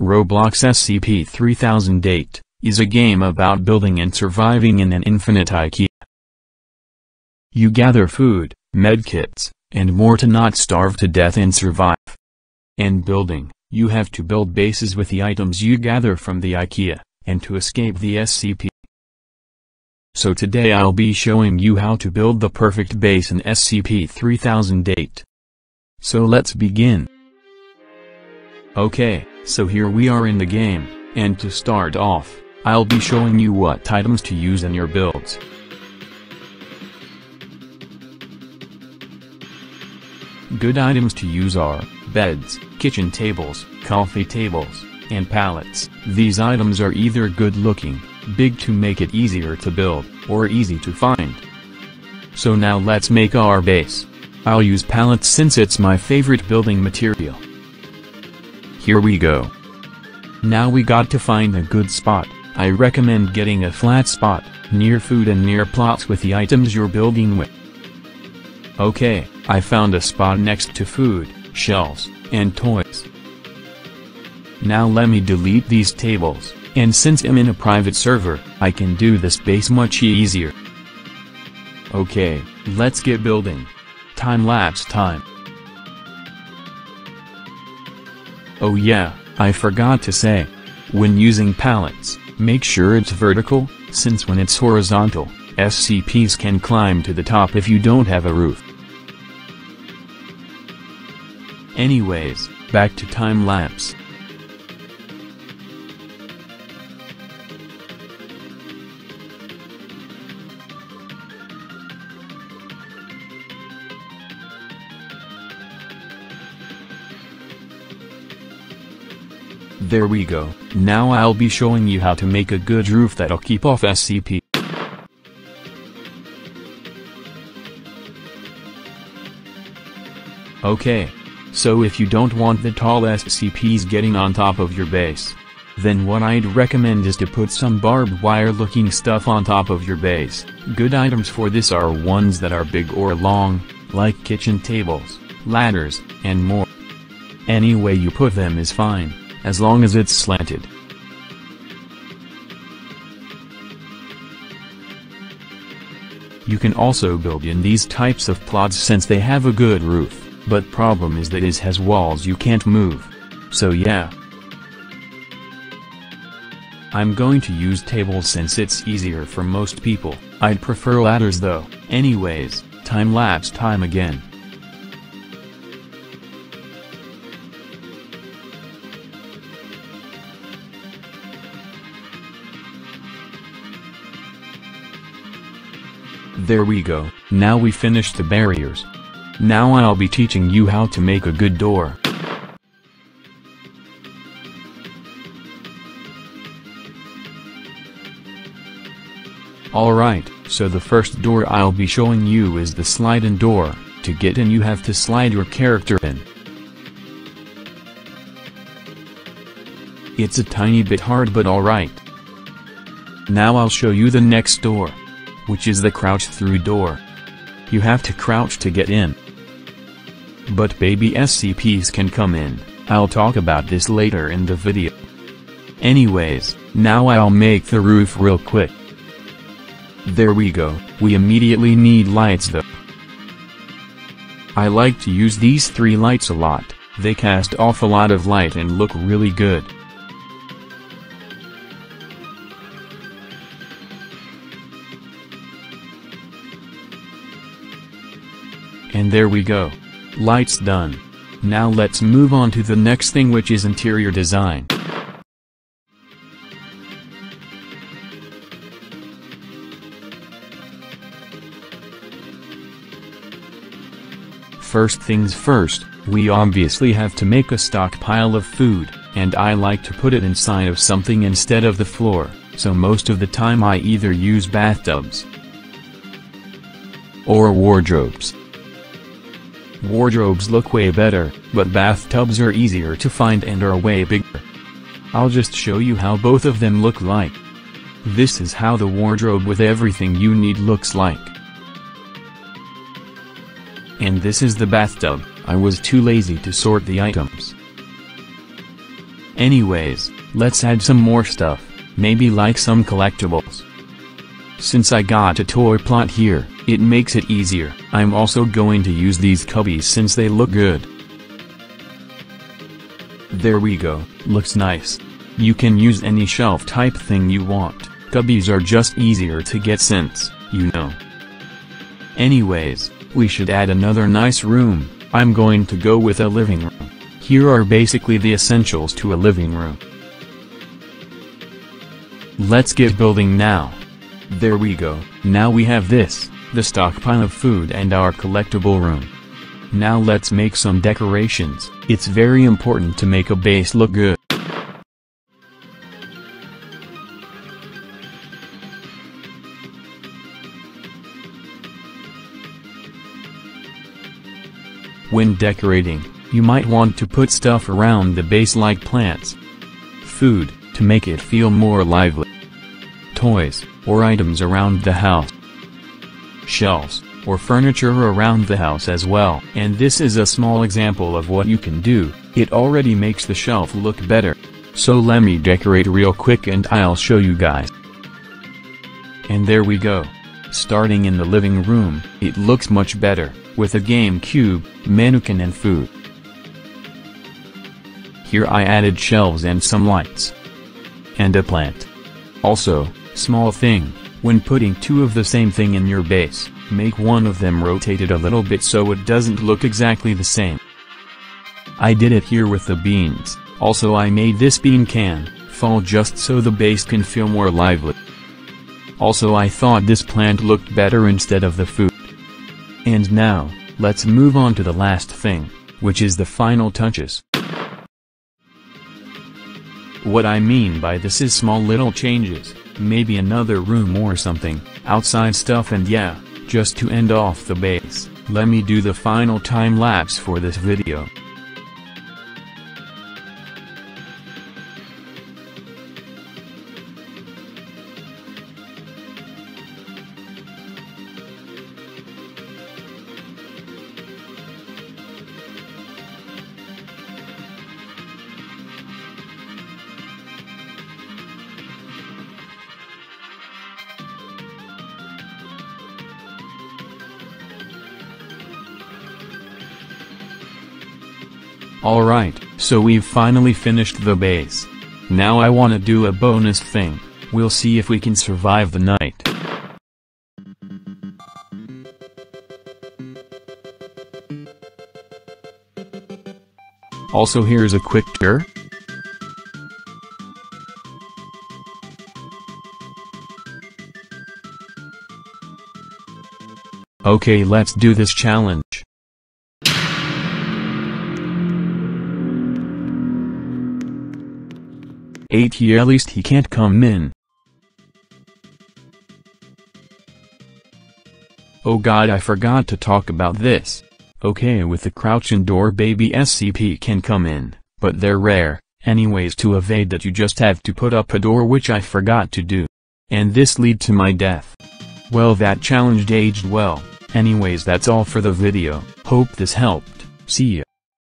Roblox SCP-3008 is a game about building and surviving in an infinite IKEA. You gather food, medkits, and more to not starve to death and survive. And building, you have to build bases with the items you gather from the IKEA, and to escape the SCP. So today I'll be showing you how to build the perfect base in SCP-3008. So let's begin. Okay, so here we are in the game, and to start off, I'll be showing you what items to use in your builds. Good items to use are beds, kitchen tables, coffee tables, and pallets. These items are either good looking, big to make it easier to build, or easy to find. So now let's make our base. I'll use pallets since it's my favorite building material. Here we go. Now we got to find a good spot. I recommend getting a flat spot, near food and near plots with the items you're building with. Okay, I found a spot next to food, shelves, and toys. Now let me delete these tables, and since I'm in a private server, I can do this base much easier. Okay, let's get building. Time-lapse time. Oh yeah, I forgot to say. When using pallets, make sure it's vertical, since when it's horizontal, SCPs can climb to the top if you don't have a roof. Anyways, back to time-lapse. There we go. Now I'll be showing you how to make a good roof that'll keep off SCP. Okay. So if you don't want the tall SCPs getting on top of your base, then what I'd recommend is to put some barbed wire looking stuff on top of your base. Good items for this are ones that are big or long, like kitchen tables, ladders, and more. Any way you put them is fine, as long as it's slanted. You can also build in these types of plots since they have a good roof, but problem is that it has walls you can't move. So yeah. I'm going to use tables since it's easier for most people. I'd prefer ladders though. Anyways, time-lapse time again. There we go. Now we finished the barriers. Now I'll be teaching you how to make a good door. Alright, so the first door I'll be showing you is the slide-in door. To get in you have to slide your character in. It's a tiny bit hard but alright. Now I'll show you the next door, which is the crouch-through door. You have to crouch to get in. But baby SCPs can come in. I'll talk about this later in the video. Anyways, now I'll make the roof real quick. There we go. We immediately need lights though. I like to use these 3 lights a lot. They cast off a lot of light and look really good. And there we go. Lights done. Now let's move on to the next thing, which is interior design. First things first, we obviously have to make a stockpile of food, and I like to put it inside of something instead of the floor, so most of the time I either use bathtubs or wardrobes. Wardrobes look way better, but bathtubs are easier to find and are way bigger. I'll just show you how both of them look like. This is how the wardrobe with everything you need looks like. And this is the bathtub. I was too lazy to sort the items. Anyways, let's add some more stuff, maybe like some collectibles. Since I got a toy plot here, it makes it easier. I'm also going to use these cubbies since they look good. There we go, looks nice. You can use any shelf type thing you want, cubbies are just easier to get since, you know. Anyways, we should add another nice room. I'm going to go with a living room. Here are basically the essentials to a living room. Let's get building now. There we go, now we have this, the stockpile of food and our collectible room. Now let's make some decorations. It's very important to make a base look good. When decorating, you might want to put stuff around the base like plants, food, to make it feel more lively, toys, or items around the house, shelves, or furniture around the house as well. And this is a small example of what you can do, it already makes the shelf look better. So let me decorate real quick and I'll show you guys. And there we go. Starting in the living room, it looks much better, with a game cube, mannequin and food. Here I added shelves and some lights. And a plant. Also, small thing, when putting two of the same thing in your base, make one of them rotated a little bit so it doesn't look exactly the same. I did it here with the beans, also I made this bean can fall just so the base can feel more lively. Also I thought this plant looked better instead of the food. And now, let's move on to the last thing, which is the final touches. What I mean by this is small little changes, maybe another room or something, outside stuff, and yeah, just to end off the base, let me do the final time lapse for this video. Alright, so we've finally finished the base. Now I wanna do a bonus thing, we'll see if we can survive the night. Also here's a quick tour. Okay, let's do this challenge. Here at least he can't come in. Oh god, I forgot to talk about this. Okay, with the crouch indoor baby SCP can come in, but they're rare. Anyways, to evade that you just have to put up a door, which I forgot to do. And this lead to my death. Well, that challenge aged well. Anyways, that's all for the video. Hope this helped. See ya.